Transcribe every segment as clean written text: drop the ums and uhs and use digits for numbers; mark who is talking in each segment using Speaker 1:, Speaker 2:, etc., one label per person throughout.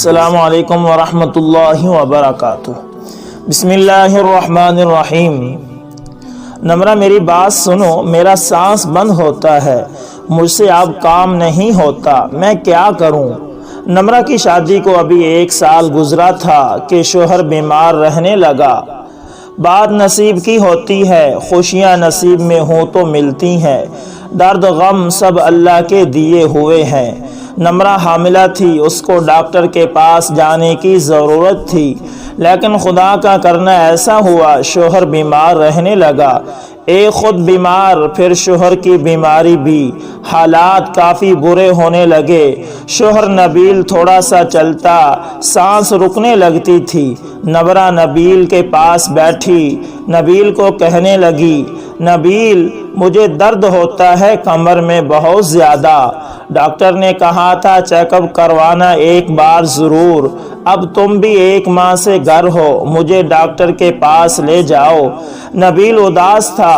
Speaker 1: السلام علیکم ورحمۃ اللہ وبرکاتہ۔ بسم اللہ الرحمن الرحیم۔ نمرہ میری بات سنو، میرا سانس بند ہوتا ہے، مجھ سے اب کام نہیں ہوتا، میں کیا کروں؟ نمرہ کی شادی کو ابھی 1 سال گزرا تھا کہ شوہر بیمار رہنے لگا۔ بات نصیب کی ہوتی ہے، خوشیاں نصیب میں ہوں تو ملتی ہیں، درد غم سب اللہ کے دیے ہوئے ہیں۔ نمرہ حاملہ تھی، اس کو ڈاکٹر کے پاس جانے کی ضرورت تھی، لیکن خدا کا کرنا ایسا ہوا شوہر بیمار رہنے لگا۔ ایک خود بیمار، پھر شوہر کی بیماری بھی، حالات کافی برے ہونے لگے۔ شوہر نبیل تھوڑا سا چلتا، سانس رکنے لگتی تھی۔ نمرہ نبیل کے پاس بیٹھی، نبیل کو کہنے لگی، نبیل مجھے درد ہوتا ہے کمر میں بہت زیادہ، ڈاکٹر نے کہا تھا چیک اپ کروانا ایک بار ضرور، اب تم بھی 1 ماہ سے گھر ہو، مجھے ڈاکٹر کے پاس لے جاؤ۔ نبیل اداس تھا،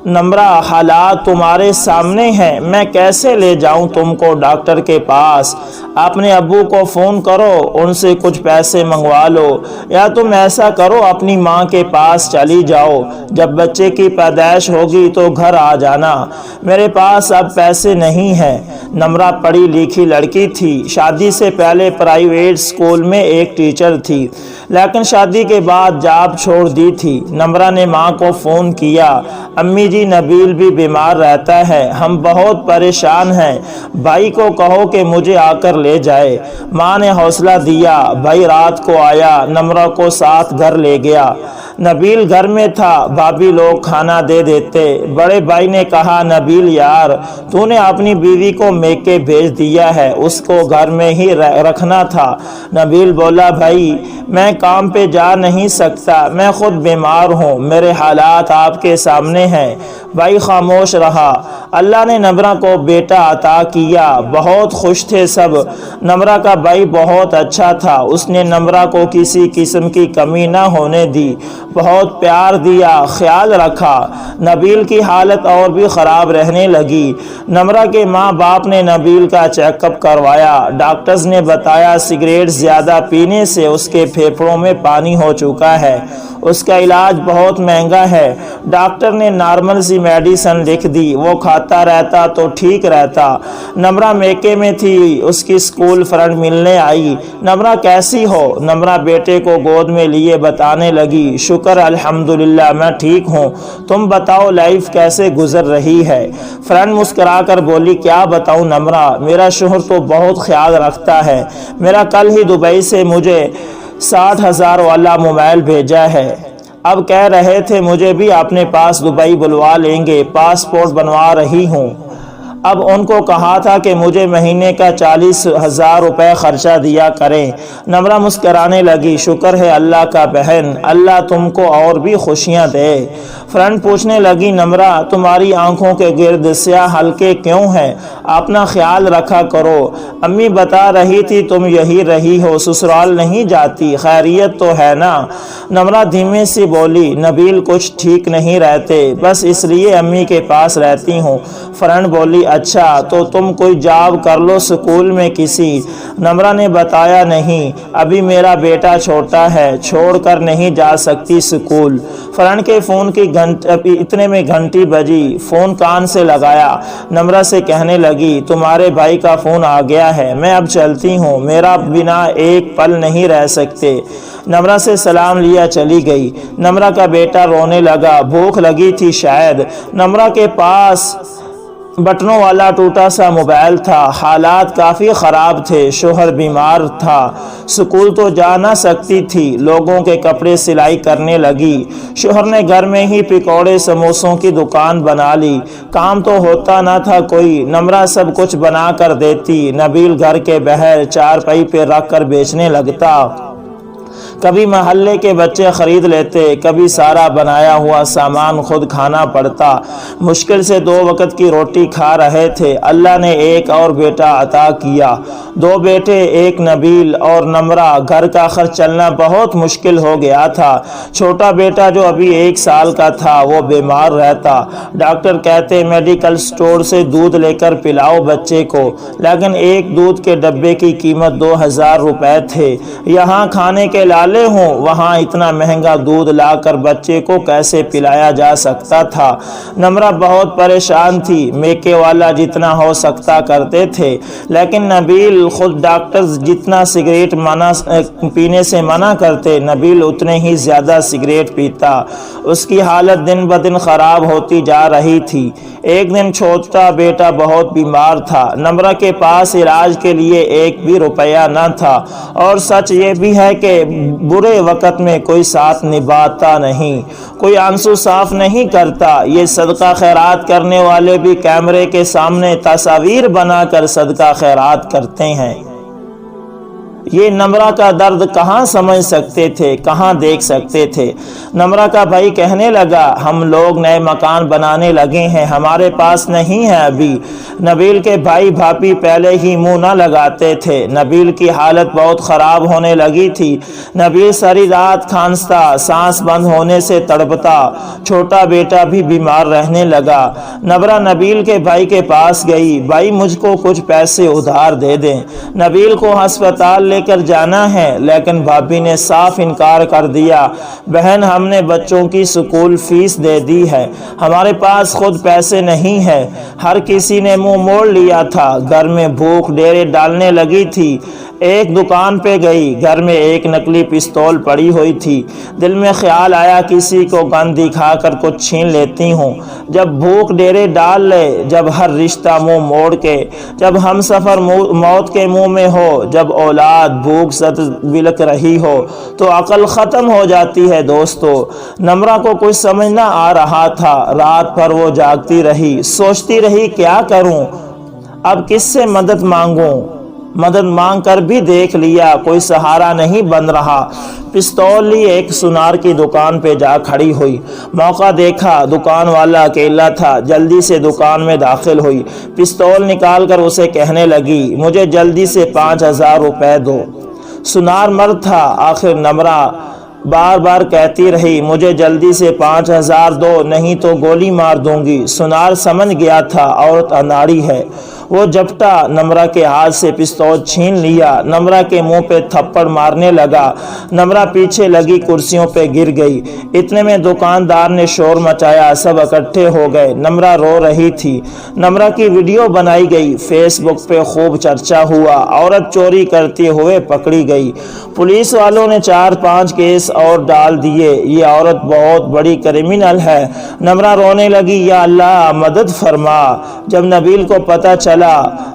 Speaker 1: نمرہ حالات تمہارے سامنے ہیں، میں کیسے لے جاؤں تم کو ڈاکٹر کے پاس؟ اپنے ابو کو فون کرو، ان سے کچھ پیسے منگوا لو، یا تم ایسا کرو اپنی ماں کے پاس چلی جاؤ، جب بچے کی پیدائش ہوگی تو گھر آ جانا، میرے پاس اب پیسے نہیں ہیں۔ نمرہ پڑھی لکھی لڑکی تھی، شادی سے پہلے پرائیویٹ اسکول میں ایک ٹیچر تھی، لیکن شادی کے بعد جاب چھوڑ دی تھی۔ نمرہ نے ماں کو فون کیا، امی جی نبیل بھی بیمار رہتا ہے، ہم بہت پریشان ہیں، بھائی کو کہو کہ مجھے آ کر لے جائے۔ ماں نے حوصلہ دیا، بھائی رات کو آیا، نمرہ کو ساتھ گھر لے گیا۔ نبیل گھر میں تھا، بھابھی لوگ کھانا دے دیتے۔ بڑے بھائی نے کہا، نبیل یار تو نے اپنی بیوی کو میکے بھیج دیا ہے، اس کو گھر میں ہی رکھنا تھا۔ نبیل بولا، بھائی میں کام پہ جا نہیں سکتا، میں خود بیمار ہوں، میرے حالات آپ کے سامنے ہیں۔ بھائی خاموش رہا۔ اللہ نے نمرہ کو بیٹا عطا کیا، بہت خوش تھے سب۔ نمرہ کا بھائی بہت اچھا تھا، اس نے نمرہ کو کسی قسم کی کمی نہ ہونے دی، بہت پیار دیا، خیال رکھا۔ نبیل کی حالت اور بھی خراب رہنے لگی۔ نمرہ کے ماں باپ نے نبیل کا چیک اپ کروایا، ڈاکٹرز نے بتایا سگریٹ زیادہ پینے سے اس کے پھیپھڑوں میں پانی ہو چکا ہے، اس کا علاج بہت مہنگا ہے۔ ڈاکٹر نے نارمل سی میڈیسن لکھ دی، وہ کھاتا رہتا تو ٹھیک رہتا۔ نمرہ میکے میں تھی، اس کی اسکول فرینڈ ملنے آئی، نمرہ کیسی ہو؟ نمرہ بیٹے کو گود میں لیے بتانے لگی، شکر الحمدللہ میں ٹھیک ہوں، تم بتاؤ لائف کیسے گزر رہی ہے؟ فرینڈ مسکرا کر بولی، کیا بتاؤں نمرہ، میرا شوہر تو بہت خیال رکھتا ہے، میرا کل ہی دبئی سے مجھے 60,000 والا موبائل بھیجا ہے، اب کہہ رہے تھے مجھے بھی اپنے پاس دبئی بلوا لیں گے، پاسپورٹ بنوا رہی ہوں، اب ان کو کہا تھا کہ مجھے مہینے کا 40,000 روپے خرچہ دیا کریں۔ نمرہ مسکرانے لگی، شکر ہے اللہ کا بہن، اللہ تم کو اور بھی خوشیاں دے۔ فرینڈ پوچھنے لگی، نمرہ تمہاری آنکھوں کے گرد سیاہ حلقے کیوں ہیں؟ اپنا خیال رکھا کرو، امی بتا رہی تھی تم یہی رہی ہو، سسرال نہیں جاتی، خیریت تو ہے نا؟ نمرہ دھیمے سے بولی، نبیل کچھ ٹھیک نہیں رہتے، بس اس لیے امی کے پاس رہتی ہوں۔ فرینڈ بولی، اچھا تو تم کوئی جاب کر لو اسکول میں کسی۔ نمرہ نے بتایا، نہیں ابھی میرا بیٹا چھوٹا ہے، چھوڑ کر نہیں جا سکتی اسکول۔ فرینڈ کے فون کی اتنے میں گھنٹی بجی، فون کان سے لگایا، نمرہ سے کہنے لگی، تمہارے بھائی کا فون آ گیا ہے، میں اب چلتی ہوں، میرا بنا ایک پل نہیں رہ سکتے۔ نمرہ سے سلام لیا چلی گئی۔ نمرہ کا بیٹا رونے لگا، بھوک لگی تھی شاید۔ نمرہ کے پاس بٹنوں والا ٹوٹا سا موبائل تھا، حالات کافی خراب تھے، شوہر بیمار تھا، سکول تو جا نہ سکتی تھی، لوگوں کے کپڑے سلائی کرنے لگی۔ شوہر نے گھر میں ہی پکوڑے سموسوں کی دکان بنا لی، کام تو ہوتا نہ تھا کوئی، نمرہ سب کچھ بنا کر دیتی، نبیل گھر کے باہر چارپائی پہ رکھ کر بیچنے لگتا۔ کبھی محلے کے بچے خرید لیتے، کبھی سارا بنایا ہوا سامان خود کھانا پڑتا۔ مشکل سے 2 وقت کی روٹی کھا رہے تھے۔ اللہ نے ایک اور بیٹا عطا کیا، 2 بیٹے، ایک نبیل اور نمرہ۔ گھر کا خرچ چلنا بہت مشکل ہو گیا تھا۔ چھوٹا بیٹا جو ابھی 1 سال کا تھا وہ بیمار رہتا۔ ڈاکٹر کہتے میڈیکل سٹور سے دودھ لے کر پلاؤ بچے کو، لیکن ایک دودھ کے ڈبے کی قیمت 2000 روپے تھے۔ یہاں کھانے کے لالے ہوں، وہاں اتنا مہنگا دودھ لا کر بچے کو کیسے پلایا جا سکتا تھا؟ نمرہ بہت پریشان تھی۔ میکے والا جتنا ہو سکتا کرتے تھے، لیکن نبیل خود ڈاکٹر جتنا سگریٹ پینے سے منع کرتے، نبیل اتنے ہی زیادہ سگریٹ پیتا۔ اس کی حالت دن بدن خراب ہوتی جا رہی تھی۔ ایک دن چھوٹا بیٹا بہت بیمار تھا۔ نمرہ کے پاس علاج کے لیے 1 بھی روپیہ نہ تھا، اور سچ یہ بھی ہے کہ برے وقت میں کوئی ساتھ نبھاتا نہیں، کوئی آنسو صاف نہیں کرتا۔ یہ صدقہ خیرات کرنے والے بھی کیمرے کے سامنے تصاویر بنا کر صدقہ خیرات کرتے ہیں۔ یہ نمرہ کا درد کہاں سمجھ سکتے تھے، کہاں دیکھ سکتے تھے؟ نمرہ کا بھائی کہنے لگا، ہم لوگ نئے مکان بنانے لگے ہیں، ہمارے پاس نہیں ہے ابھی۔ نبیل کے بھائی بھاپی پہلے ہی منہ نہ لگاتے تھے۔ نبیل کی حالت بہت خراب ہونے لگی تھی۔ نبیل ساری رات کھانستا، سانس بند ہونے سے تڑپتا۔ چھوٹا بیٹا بھی بیمار رہنے لگا۔ نمرہ نبیل کے بھائی کے پاس گئی، بھائی مجھ کو کچھ پیسے ادھار دے دیں، نبیل کو ہسپتال لے کر جانا ہے۔ لیکن بھابی نے صاف انکار کر دیا، بہن ہم نے بچوں کی سکول فیس دے دی ہے، ہمارے پاس خود پیسے نہیں ہے۔ ہر کسی نے منہ موڑ لیا تھا۔ گھر میں بھوک ڈیرے ڈالنے لگی تھی۔ ایک دکان پہ گئی، گھر میں ایک نکلی پستول پڑی ہوئی تھی۔ دل میں خیال آیا کسی کو گن دکھا کر کچھ چھین لیتی ہوں۔ جب بھوک ڈیرے ڈال لے، جب ہر رشتہ منہ موڑ کے، جب ہم سفر موت کے منہ میں ہو، جب اولاد بھوک سے بلک رہی ہو، تو عقل ختم ہو جاتی ہے دوستو۔ نمرہ کو کچھ سمجھ نہ آ رہا تھا۔ رات بھر وہ جاگتی رہی، سوچتی رہی کیا کروں، اب کس سے مدد مانگوں؟ مدد مانگ کر بھی دیکھ لیا، کوئی سہارا نہیں بن رہا۔ پستول لی ایک سنار کی دکان پہ جا کھڑی ہوئی۔ موقع دیکھا، دکان والا اکیلا تھا، جلدی سے دکان میں داخل ہوئی۔ پستول نکال کر اسے کہنے لگی، مجھے جلدی سے 5000 روپے دو۔ سنار مرد تھا۔ آخر نمرہ بار بار کہتی رہی، مجھے جلدی سے 5000 دو، نہیں تو گولی مار دوں گی۔ سنار سمجھ گیا تھا عورت اناڑی ہے۔ وہ جھپٹا، نمرہ کے ہاتھ سے پستول چھین لیا، نمرہ کے منہ پہ تھپڑ مارنے لگا۔ نمرہ پیچھے لگی کرسیوں پہ گر گئی۔ اتنے میں دکاندار نے شور مچایا، سب اکٹھے ہو گئے۔ نمرہ رو رہی تھی۔ نمرہ کی ویڈیو بنائی گئی، فیس بک پہ خوب چرچا ہوا۔ عورت چوری کرتے ہوئے پکڑی گئی۔ پولیس والوں نے 4-5 کیس اور ڈال دیے۔ یہ عورت بہت بڑی کرمینل ہے۔ نمرہ رونے لگی، یا اللہ مدد فرما۔ جب نبیل کو پتہ چلا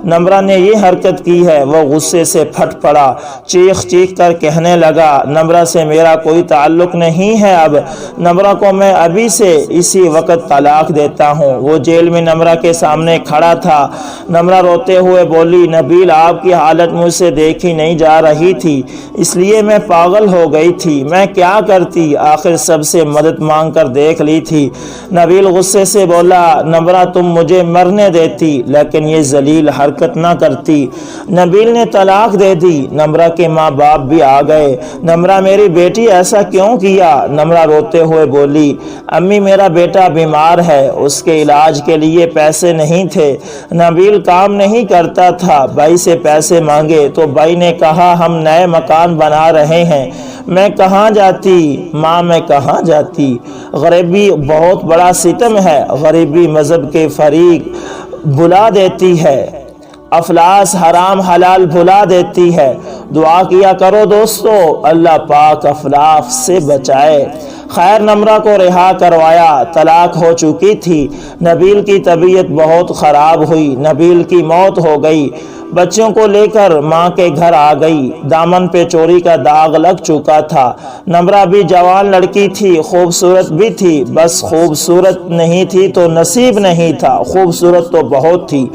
Speaker 1: نمرہ نے یہ حرکت کی ہے، وہ غصے سے پھٹ پڑا، چیخ چیخ کر کہنے لگا، نمرہ سے میرا کوئی تعلق نہیں ہے، اب نمرہ کو میں ابھی سے اسی وقت طلاق دیتا ہوں۔ وہ جیل میں نمرہ کے سامنے کھڑا تھا۔ نمرہ روتے ہوئے بولی، نبیل آپ کی حالت مجھ سے دیکھی نہیں جا رہی تھی، اس لیے میں پاگل ہو گئی تھی، میں کیا کرتی، آخر سب سے مدد مانگ کر دیکھ لی تھی۔ نبیل غصے سے بولا، نمرہ تم مجھے مرنے دیتی، لیکن یہ ذلیل حرکت نہ کرتی۔ نبیل نے طلاق دے دی۔ نمرہ کے ماں باپ بھی آ گئے۔ نمرہ میری بیٹی ایسا کیوں کیا؟ نمرہ روتے ہوئے بولی، امی میرا بیٹا بیمار ہے، اس کے علاج کے لیے پیسے نہیں تھے، نبیل کام نہیں کرتا تھا، بھائی سے پیسے مانگے تو بھائی نے کہا ہم نئے مکان بنا رہے ہیں، میں کہاں جاتی ماں، میں کہاں جاتی؟ غریبی بہت بڑا ستم ہے، غریبی مذہب کے فریق بھلا دیتی ہے، افلاس حرام حلال بھلا دیتی ہے۔ دعا کیا کرو دوستو، اللہ پاک افلاس سے بچائے۔ خیر نمرہ کو رہا کروایا، طلاق ہو چکی تھی۔ نبیل کی طبیعت بہت خراب ہوئی، نبیل کی موت ہو گئی۔ بچوں کو لے کر ماں کے گھر آ گئی۔ دامن پہ چوری کا داغ لگ چکا تھا۔ نمرہ بھی جوان لڑکی تھی، خوبصورت بھی تھی، بس خوبصورت نہیں تھی تو نصیب نہیں تھا، خوبصورت تو بہت تھی۔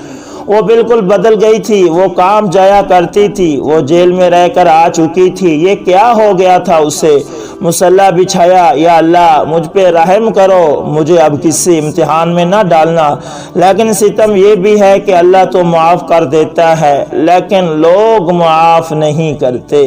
Speaker 1: وہ بالکل بدل گئی تھی، وہ کام جایا کرتی تھی، وہ جیل میں رہ کر آ چکی تھی، یہ کیا ہو گیا تھا اسے؟ مصلی بچھایا، یا اللہ مجھ پہ رحم کرو، مجھے اب کسی امتحان میں نہ ڈالنا۔ لیکن ستم یہ بھی ہے کہ اللہ تو معاف کر دیتا ہے، لیکن لوگ معاف نہیں کرتے۔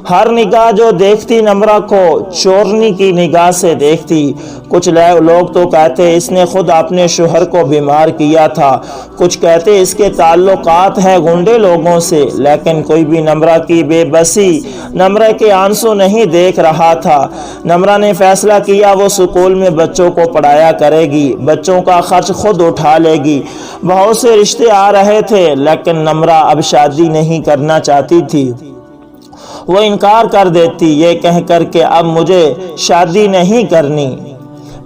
Speaker 1: ہر نگاہ جو دیکھتی نمرہ کو چورنی کی نگاہ سے دیکھتی۔ کچھ لوگ تو کہتے اس نے خود اپنے شوہر کو بیمار کیا تھا، کچھ کہتے اس کے تعلقات ہیں گنڈے لوگوں سے، لیکن کوئی بھی نمرہ کی بے بسی، نمرہ کے آنسو نہیں دیکھ رہا تھا۔ نمرہ نے فیصلہ کیا وہ سکول میں بچوں کو پڑھایا کرے گی، بچوں کا خرچ خود اٹھا لے گی۔ بہت سے رشتے آ رہے تھے، لیکن نمرہ اب شادی نہیں کرنا چاہتی تھی۔ وہ انکار کر دیتی یہ کہہ کر کہ اب مجھے شادی نہیں کرنی،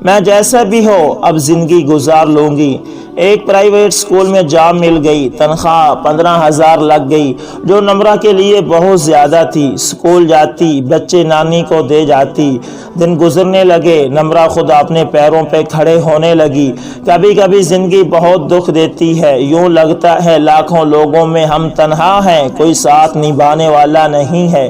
Speaker 1: میں جیسا بھی ہو اب زندگی گزار لوں گی۔ ایک پرائیویٹ سکول میں جاب مل گئی، تنخواہ 15,000 لگ گئی، جو نمرہ کے لیے بہت زیادہ تھی۔ سکول جاتی، بچے نانی کو دے جاتی، دن گزرنے لگے، نمرہ خود اپنے پیروں پہ کھڑے ہونے لگی۔ کبھی کبھی زندگی بہت دکھ دیتی ہے، یوں لگتا ہے لاکھوں لوگوں میں ہم تنہا ہیں، کوئی ساتھ نبھانے والا نہیں ہے،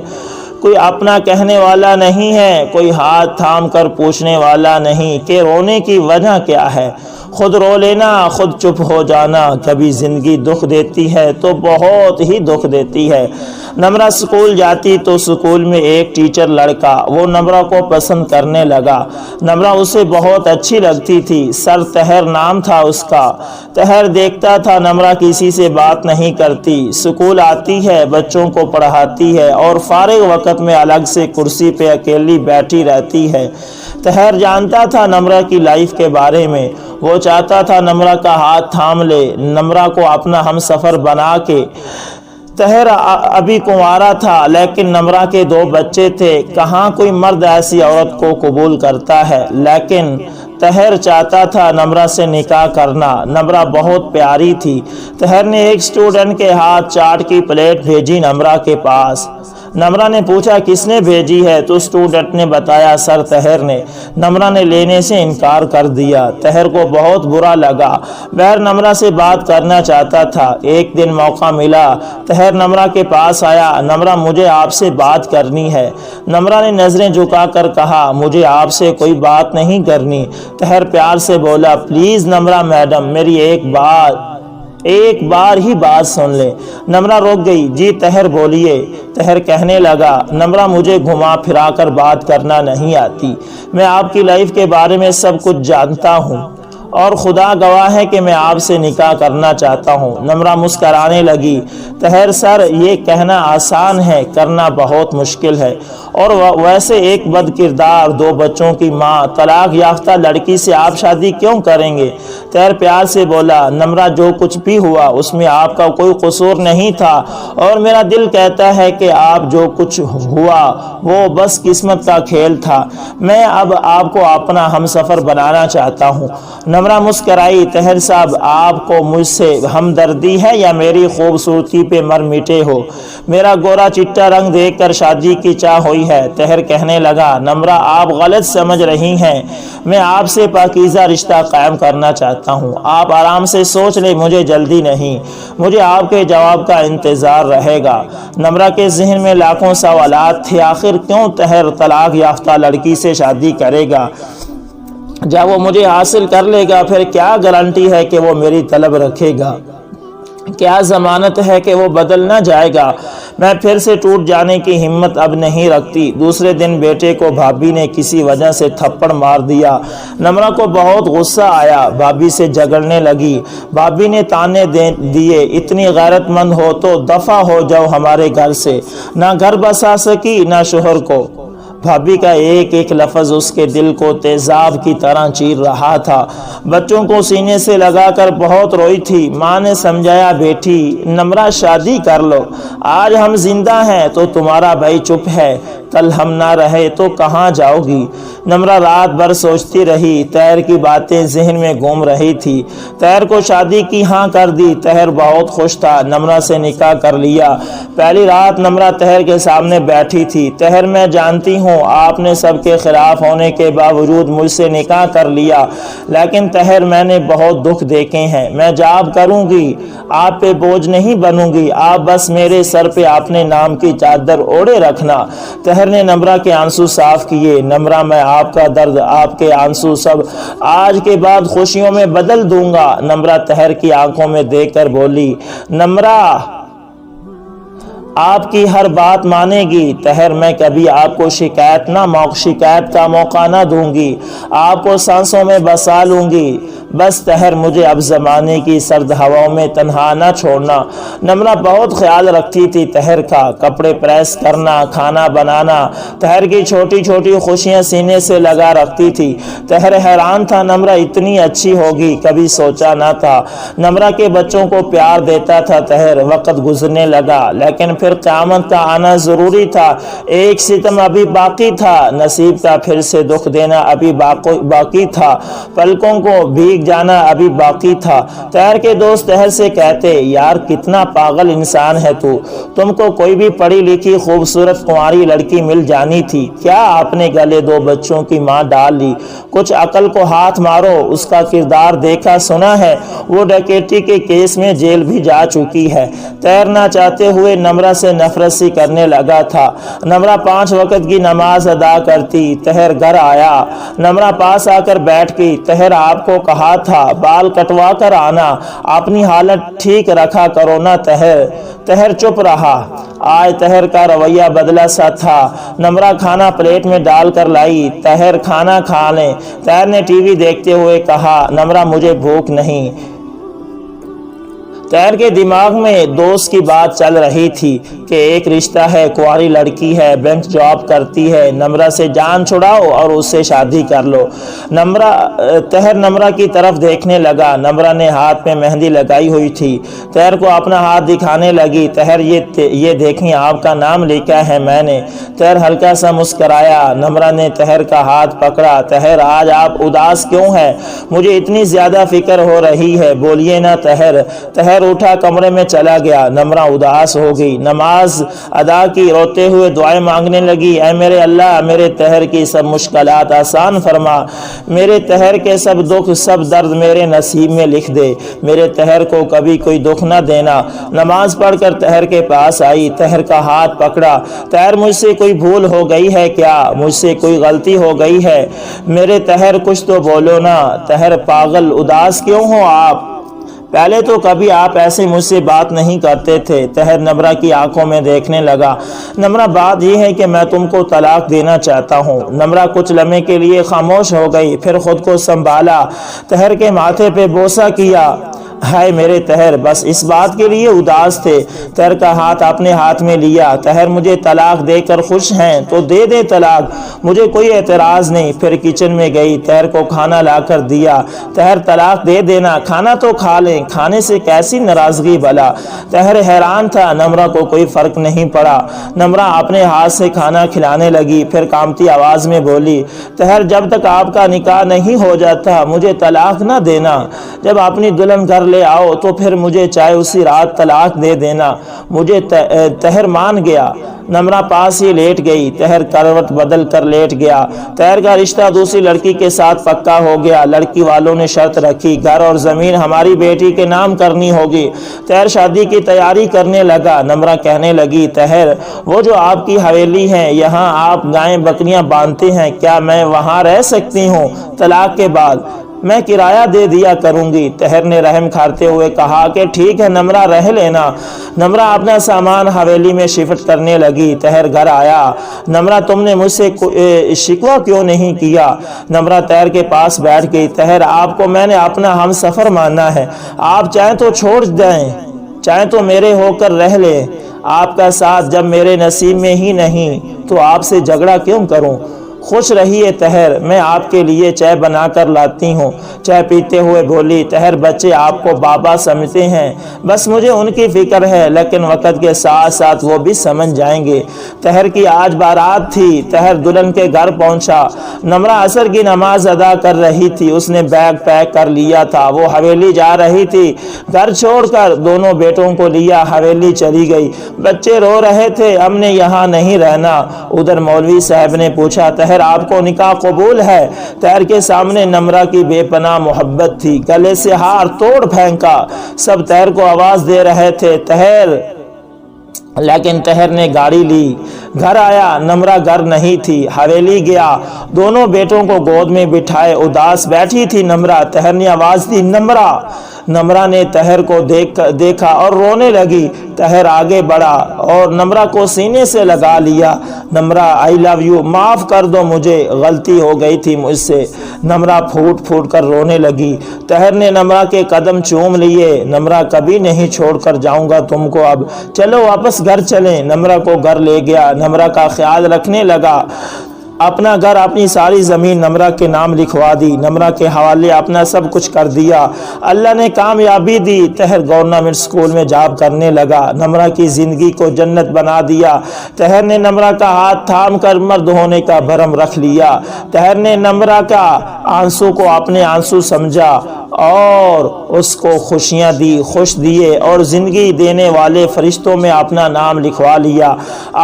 Speaker 1: کوئی اپنا کہنے والا نہیں ہے، کوئی ہاتھ تھام کر پوچھنے والا نہیں کہ رونے کی وجہ کیا ہے۔ خود رو لینا، خود چپ ہو جانا۔ کبھی زندگی دکھ دیتی ہے تو بہت ہی دکھ دیتی ہے۔ نمرہ سکول جاتی تو سکول میں ایک ٹیچر لڑکا وہ نمرہ کو پسند کرنے لگا۔ نمرہ اسے بہت اچھی لگتی تھی، سر طاہر نام تھا اس کا۔ طاہر دیکھتا تھا نمرہ کسی سے بات نہیں کرتی، سکول آتی ہے، بچوں کو پڑھاتی ہے اور فارغ وقت میں الگ سے کرسی پہ اکیلی بیٹھی رہتی ہے۔ طاہر جانتا تھا نمرہ کی لائف کے بارے میں، وہ چاہتا تھا نمرہ کا ہاتھ تھام لے، نمرہ کو اپنا ہم سفر بنا کے۔ طاہر ابھی کنوارا تھا، لیکن نمرہ کے 2 بچے تھے، کہاں کوئی مرد ایسی عورت کو قبول کرتا ہے، لیکن طاہر چاہتا تھا نمرہ سے نکاح کرنا۔ نمرہ بہت پیاری تھی۔ طاہر نے ایک اسٹوڈنٹ کے ہاتھ چاٹ کی پلیٹ بھیجی نمرہ کے پاس۔ نمرہ نے پوچھا کس نے بھیجی ہے تو اسٹوڈنٹ نے بتایا سر طاہر نے۔ نمرہ نے لینے سے انکار کر دیا۔ طاہر کو بہت برا لگا، بہر نمرہ سے بات کرنا چاہتا تھا۔ ایک دن موقع ملا، طاہر نمرہ کے پاس آیا، نمرہ مجھے آپ سے بات کرنی ہے۔ نمرہ نے نظریں جھکا کر کہا مجھے آپ سے کوئی بات نہیں کرنی۔ طاہر پیار سے بولا پلیز نمرہ میڈم میری ایک بار ہی بات سن لیں۔ نمرہ رک گئی، جی طاہر بولیے۔ طاہر کہنے لگا نمرہ مجھے گھما پھرا کر بات کرنا نہیں آتی، میں آپ کی لائف کے بارے میں سب کچھ جانتا ہوں اور خدا گواہ ہے کہ میں آپ سے نکاح کرنا چاہتا ہوں۔ نمرہ مسکرانے لگی۔ طاہر سر یہ کہنا آسان ہے، کرنا بہت مشکل ہے، اور ویسے ایک بد کردار 2 بچوں کی ماں طلاق یافتہ لڑکی سے آپ شادی کیوں کریں گے؟ طاہر پیار سے بولا نمرہ جو کچھ بھی ہوا اس میں آپ کا کوئی قصور نہیں تھا، اور میرا دل کہتا ہے کہ آپ جو کچھ ہوا وہ بس قسمت کا کھیل تھا، میں اب آپ کو اپنا ہم سفر بنانا چاہتا ہوں۔ نمرہ مسکرائی۔ طاہر صاحب آپ کو مجھ سے ہمدردی ہے یا میری خوبصورتی پہ مر مٹے ہو؟ میرا گورا چٹا رنگ دیکھ کر شادی کی چاہ ہوئی ہے۔ طاہر کہنے لگا نمرہ آپ غلط سمجھ رہی ہیں، میں آپ سے پاکیزہ رشتہ قائم کرنا چاہتا ہوں، آپ آرام سے سوچ لیں، مجھے جلدی نہیں، مجھے آپ کے جواب کا انتظار رہے گا۔ نمرہ کے ذہن میں لاکھوں سوالات تھے، آخر کیوں طاہر طلاق یافتہ لڑکی سے شادی کرے گا؟ جب وہ مجھے حاصل کر لے گا پھر کیا گارنٹی ہے کہ وہ میری طلب رکھے گا؟ کیا ضمانت ہے کہ وہ بدل نہ جائے گا؟ میں پھر سے ٹوٹ جانے کی ہمت اب نہیں رکھتی۔ دوسرے دن بیٹے کو بھابھی نے کسی وجہ سے تھپڑ مار دیا۔ نمرہ کو بہت غصہ آیا، بھابھی سے جھگڑنے لگی۔ بھابھی نے تانے دیے اتنی غیرت مند ہو تو دفع ہو جاؤ ہمارے گھر سے۔ نہ گھر بسا سکی نہ شوہر کو۔ بھابھی کا ایک ایک لفظ اس کے دل کو تیزاب کی طرح چیر رہا تھا۔ بچوں کو سینے سے لگا کر بہت روئی تھی۔ ماں نے سمجھایا بیٹی نمرہ شادی کر لو، آج ہم زندہ ہیں تو تمہارا بھائی چپ ہے، کل ہم نہ رہے تو کہاں جاؤ گی؟ نمرہ رات بھر سوچتی رہی، طاہر کی باتیں ذہن میں گھوم رہی تھی۔ طاہر کو شادی کی ہاں کر دی، طاہر بہت خوش تھا، نمرہ سے نکاح کر لیا۔ پہلی رات نمرہ طاہر کے سامنے بیٹھی تھی۔ طاہر میں جانتی ہوں آپ نے سب کے خلاف ہونے کے باوجود مجھ سے نکاح کر لیا، لیکن طاہر میں نے بہت دکھ دیکھے ہیں، میں جاب کروں گی، آپ پہ بوجھ نہیں بنوں گی، آپ بس میرے سر پہ اپنے نام کی چادر اوڑھے رکھنا۔ طاہر نے نمرہ کے آنسو صاف کیے۔ نمرہ میں آپ کا درد، آپ کے آنسو سب آج کے بعد خوشیوں میں بدل دوں گا۔ نمرہ طاہر کی آنکھوں میں دیکھ کر بولی، نمرہ آپ کی ہر بات مانے گی طاہر، میں کبھی آپ کو شکایت کا موقع نہ دوں گی، آپ کو سانسوں میں بسا لوں گی، بس طاہر مجھے اب زمانے کی سرد ہواؤں میں تنہا نہ چھوڑنا۔ نمرہ بہت خیال رکھتی تھی طاہر کا، کپڑے پریس کرنا، کھانا بنانا، طاہر کی چھوٹی چھوٹی خوشیاں سینے سے لگا رکھتی تھی۔ طاہر حیران تھا نمرہ اتنی اچھی ہوگی، کبھی سوچا نہ تھا۔ نمرہ کے بچوں کو پیار دیتا تھا طاہر۔ وقت گزرنے لگا، لیکن پھر قیامت کا آنا ضروری تھا۔ ایک ستم ابھی باقی تھا، نصیب کا پھر سے دکھ دینا ابھی باقی تھا، پلکوں کو بھیگ جانا ابھی باقی تھا۔ طاہر کے دوست طاہر سے کہتے، یار کتنا پاگل انسان ہے تو، تم کو کوئی بھی پڑھی لکھی خوبصورت کنواری لڑکی مل جانی تھی، کیا آپ نے گلے دو بچوں کی ماں ڈال لی؟ کچھ عقل کو ہاتھ مارو، اس کا کردار دیکھا سنا ہے، وہ ڈکیتی کے کیس میں جیل بھی جا چکی ہے۔ طاہر نہ چاہتے ہوئے نمرہ سے نفرت سی کرنے لگا تھا۔ نمرہ 5 وقت کی نماز ادا کرتی۔ طاہر گھر آیا، نمرہ پاس آ کر بیٹھ گئی۔ طاہر آپ کو کہا تھا بال کٹوا کر آنا، اپنی حالت ٹھیک رکھا کرو نا طاہر۔ طاہر چپ رہا۔ آج طاہر کا رویہ بدلا سا تھا۔ نمرہ کھانا پلیٹ میں ڈال کر لائی۔ طاہر کھانا کھا لیں۔ طاہر نے ٹی وی دیکھتے ہوئے کہا، نمرہ مجھے بھوک نہیں۔ طاہر کے دماغ میں دوست کی بات چل رہی تھی کہ ایک رشتہ ہے، کنواری لڑکی ہے، بینک جاب کرتی ہے، نمرہ سے جان چھڑاؤ اور اس سے شادی کر لو۔ طاہر نمرہ کی طرف دیکھنے لگا۔ نمرہ نے ہاتھ میں مہندی لگائی ہوئی تھی۔ طاہر کو اپنا ہاتھ دکھانے لگی۔ طاہر یہ دیکھیں آپ کا نام لکھا ہے میں نے۔ طاہر ہلکا سا مسکرایا۔ نمرہ نے طاہر کا ہاتھ پکڑا۔ طاہر آج آپ اداس کیوں ہیں؟ مجھے اتنی زیادہ فکر ہو رہی ہے، بولیے نا طاہر۔ طاہر اٹھا کمرے میں چلا گیا۔ نمرہ اداس ہو گئی۔ نماز ادا کی، روتے ہوئے دعائیں مانگنے لگی، اے میرے اللہ میرے طاہر کی سب مشکلات آسان فرما، میرے طاہر کے سب دکھ سب درد میرے نصیب میں لکھ دے، میرے طاہر کو کبھی کوئی دکھ نہ دینا۔ نماز پڑھ کر طاہر کے پاس آئی، طاہر کا ہاتھ پکڑا۔ طاہر مجھ سے کوئی بھول ہو گئی ہے کیا؟ مجھ سے کوئی غلطی ہو گئی ہے؟ میرے طاہر کچھ تو بولو نا۔ طاہر پاگل اداس کیوں ہو آپ؟ پہلے تو کبھی آپ ایسے مجھ سے بات نہیں کرتے تھے۔ طاہر نمرہ کی آنکھوں میں دیکھنے لگا۔ نمرہ بات یہ ہے کہ میں تم کو طلاق دینا چاہتا ہوں۔ نمرہ کچھ لمحے کے لیے خاموش ہو گئی، پھر خود کو سنبھالا، طاہر کے ماتھے پہ بوسہ کیا۔ ہائے میرے طاہر، بس اس بات کے لیے اداس تھے؟ طاہر کا ہاتھ اپنے ہاتھ میں لیا۔ طاہر مجھے طلاق دے کر خوش ہیں تو دے دے طلاق، مجھے کوئی اعتراض نہیں۔ پھر کچن میں گئی، طاہر کو کھانا لا کر دیا۔ طاہر طلاق دے دینا، کھانا تو کھا لیں، کھانے سے کیسی ناراضگی بھلا؟ طاہر حیران تھا، نمرہ کو کوئی فرق نہیں پڑا۔ نمرہ اپنے ہاتھ سے کھانا کھلانے لگی، پھر کانپتی آواز میں بولی، طاہر جب تک آپ کا نکاح نہیں ہو جاتا مجھے طلاق نہ دینا، جب اپنی دلہن گھر لے آؤ تو پھر مجھے چاہے اسی رات طلاق دے دینا۔ مجھے طاہر مان گیا۔ نمرہ پاس ہی لیٹ گئی۔ طاہر کروٹ بدل کر لیٹ گیا۔ طاہر کا رشتہ دوسری لڑکی کے ساتھ پکا ہو گیا۔ لڑکی والوں نے شرط رکھی، گھر اور زمین ہماری بیٹی کے نام کرنی ہوگی۔ طاہر شادی کی تیاری کرنے لگا۔ نمرہ کہنے لگی، طاہر وہ جو آپ کی حویلی ہے، یہاں آپ گائیں بکریاں باندھتے ہیں، کیا میں وہاں رہ سکتی ہوں؟ طلاق کے بعد میں کرایہ دے دیا کروں گی۔ طاہر نے رحم کھاتے ہوئے کہا کہ ٹھیک ہے نمرہ رہ لینا۔ نمرہ اپنا سامان حویلی میں شفٹ کرنے لگی۔ طاہر گھر آیا۔ نمرہ تم نے مجھ سے شکوہ کیوں نہیں کیا؟ نمرہ طاہر کے پاس بیٹھ گئی۔ طاہر آپ کو میں نے اپنا ہم سفر ماننا ہے، آپ چاہیں تو چھوڑ دیں، چاہیں تو میرے ہو کر رہ لیں، آپ کا ساتھ جب میرے نصیب میں ہی نہیں تو آپ سے جھگڑا کیوں کروں؟ خوش رہیے طاہر، میں آپ کے لیے چائے بنا کر لاتی ہوں۔ چائے پیتے ہوئے بولی، طاہر بچے آپ کو بابا سمجھتے ہیں، بس مجھے ان کی فکر ہے، لیکن وقت کے ساتھ ساتھ وہ بھی سمجھ جائیں گے۔ طاہر کی آج بارات تھی۔ طاہر دلہن کے گھر پہنچا۔ نمرہ عصر کی نماز ادا کر رہی تھی، اس نے بیگ پیک کر لیا تھا، وہ حویلی جا رہی تھی۔ گھر چھوڑ کر دونوں بیٹوں کو لیا حویلی چلی گئی۔ بچے رو رہے تھے، ہم نے یہاں نہیں رہنا۔ ادھر مولوی صاحب نے پوچھا، طاہر آپ کو نکاح قبول ہے؟ طاہر کے سامنے نمرہ کی بے پناہ محبت تھی، گلے سے ہار توڑ پھینکا۔ سب طاہر کو آواز دے رہے تھے، طاہر، لیکن طاہر نے گاڑی لی۔ گھر آیا، نمرہ گھر نہیں تھی، حویلی گیا، دونوں بیٹوں کو گود میں بٹھائے، اداس بیٹھی تھی نمرہ۔ طاہر نے آواز دی، نمرہ۔ نمرہ نے طاہر کو دیکھا اور رونے لگی۔ طاہر آگے بڑھا اور نمرہ کو سینے سے لگا لیا۔ نمرہ، آئی لو یو، معاف کر دو مجھے، غلطی ہو گئی تھی مجھ سے۔ نمرہ پھوٹ پھوٹ کر رونے لگی۔ طاہر نے نمرہ کے قدم چوم لیے۔ نمرہ، کبھی نہیں چھوڑ کر جاؤں گا تم کو، اب چلو واپس گھر چلیں۔ نمرہ کو گھر لے گیا، نمرہ کا خیال رکھنے لگا۔ اپنا گھر، اپنی ساری زمین نمرہ کے نام لکھوا دی، نمرہ کے حوالے اپنا سب کچھ کر دیا۔ اللہ نے کامیابی دی، طاہر گورنمنٹ اسکول میں جاب کرنے لگا، نمرہ کی زندگی کو جنت بنا دیا۔ طاہر نے نمرہ کا ہاتھ تھام کر مرد ہونے کا بھرم رکھ لیا۔ طاہر نے نمرہ کا آنسو کو اپنے آنسو سمجھا اور اس کو خوشیاں دی، خوش دیے اور زندگی دینے والے فرشتوں میں اپنا نام لکھوا لیا۔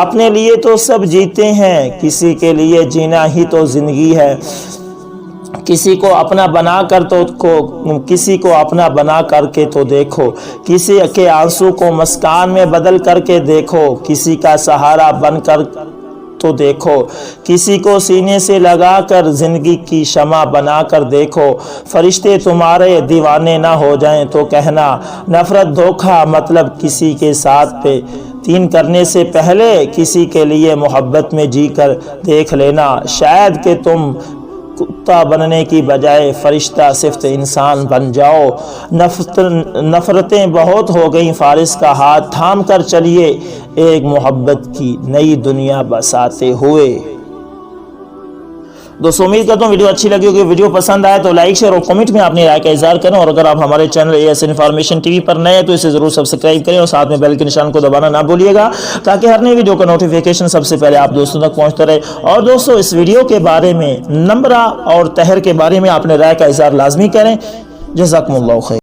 Speaker 1: اپنے لیے تو سب جیتے ہیں، کسی کے لیے جینا ہی تو زندگی ہے۔ کسی کو اپنا بنا کر کے تو دیکھو، کسی کے آنسو کو مسکان میں بدل کر کے دیکھو، کسی کا سہارا بن کر تو دیکھو، کسی کو سینے سے لگا کر زندگی کی شمع بنا کر دیکھو۔ فرشتے تمہارے دیوانے نہ ہو جائیں تو کہنا، نفرت دھوکہ مطلب کسی کے ساتھ پہ تین کرنے سے پہلے کسی کے لیے محبت میں جی کر دیکھ لینا، شاید کہ تم کتا بننے کی بجائے فرشتہ صفت انسان بن جاؤ۔ نفرتیں بہت ہو گئیں، فارس کا ہاتھ تھام کر چلیے، ایک محبت کی نئی دنیا بساتے ہوئے۔ دوستو امید کرتا ہوں ویڈیو اچھی لگی ہوگی۔ ویڈیو پسند آئے تو لائک شیئر اور کمنٹ میں اپنی رائے کا اظہار کریں، اور اگر آپ ہمارے چینل AS انفارمیشن TV پر نئے ہیں تو اسے ضرور سبسکرائب کریں اور ساتھ میں بیل کے نشان کو دبانا نہ بھولیے گا، تاکہ ہر نئی ویڈیو کا نوٹیفیکیشن سب سے پہلے آپ دوستوں تک پہنچتا رہے۔ اور دوستو اس ویڈیو کے بارے میں، نمرہ اور طاہر کے بارے میں اپنے رائے کا اظہار لازمی کریں۔ جزاکم اللہ خیر۔